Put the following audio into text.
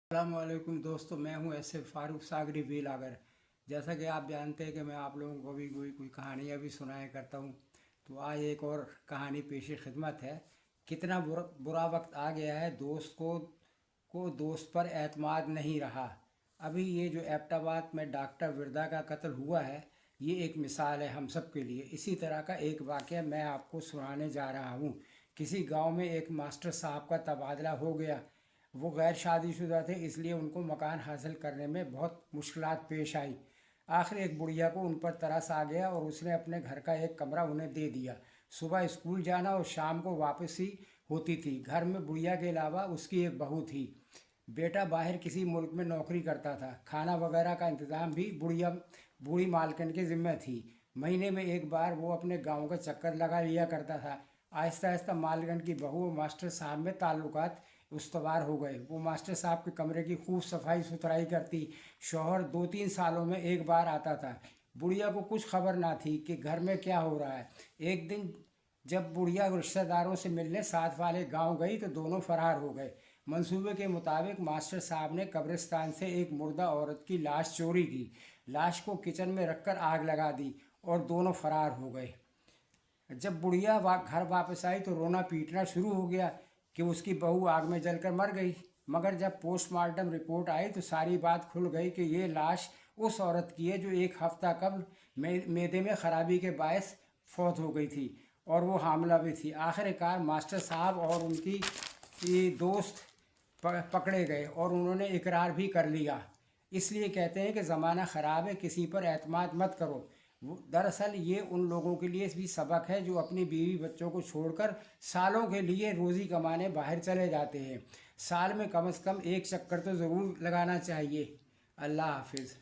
अस्सलामुअलैकुम दोस्तों, मैं हूं ऐसे फारूक सागरी वीलागर। जैसा कि आप जानते हैं कि मैं आप लोगों को भी कोई कहानियाँ भी सुनाया करता हूं, तो आज एक और कहानी पेश खिदमत है। कितना बुरा वक्त आ गया है, दोस्त को दोस्त पर एतमाद नहीं रहा। अभी ये जो एबटाबाद में डॉक्टर विरदा का कत्ल हुआ है, ये एक मिसाल है हम सब के लिए। इसी तरह का एक वाक़या मैं आपको सुनाने जा रहा हूँ। किसी गांव में एक मास्टर साहब का तबादला हो गया। वो गैर शादीशुदा थे, इसलिए उनको मकान हासिल करने में बहुत मुश्किलात पेश आई। आखिर एक बुढ़िया को उन पर तरस आ गया और उसने अपने घर का एक कमरा उन्हें दे दिया। सुबह स्कूल जाना और शाम को वापसी होती थी। घर में बुढ़िया के अलावा उसकी एक बहू थी। बेटा बाहर किसी मुल्क में नौकरी करता था। खाना वगैरह का इंतज़ाम भी बूढ़ी मालकिन के ज़िम्मे थी। महीने में एक बार वो अपने गांव का चक्कर लगा लिया करता था। आहिस्ता आहिस्ता मालकिन की बहू और मास्टर साहब में ताल्लुकात उस्तवार हो गए। वो मास्टर साहब के कमरे की खूब सफाई सुथराई करती। शौहर 2-3 सालों में एक बार आता था। बुढ़िया को कुछ खबर ना थी कि घर में क्या हो रहा है। एक दिन जब बुढ़िया रिश्तेदारों से मिलने साथ वाले गांव गई तो दोनों फरार हो गए। मंसूबे के मुताबिक मास्टर साहब ने कब्रिस्तान से एक मुर्दा औरत की लाश चोरी की। लाश को किचन में रखकर आग लगा दी और दोनों फरार हो गए। जब बुढ़िया घर वापस आई तो रोना पीटना शुरू हो गया कि उसकी बहू आग में जलकर मर गई। मगर जब पोस्टमार्टम रिपोर्ट आई तो सारी बात खुल गई कि ये लाश उस औरत की है जो एक हफ्ता कबल मैदे में खराबी के बायस फौत हो गई थी और वो हामला भी थी। आखिरकार मास्टर साहब और उनकी दोस्त पकड़े गए और उन्होंने इकरार भी कर लिया। इसलिए कहते हैं कि ज़माना ख़राब है, किसी पर एतमाद मत करो। दरअसल ये उन लोगों के लिए भी सबक है जो अपनी बीवी बच्चों को छोड़कर सालों के लिए रोज़ी कमाने बाहर चले जाते हैं। साल में कम से कम एक चक्कर तो ज़रूर लगाना चाहिए। अल्लाह हाफिज़।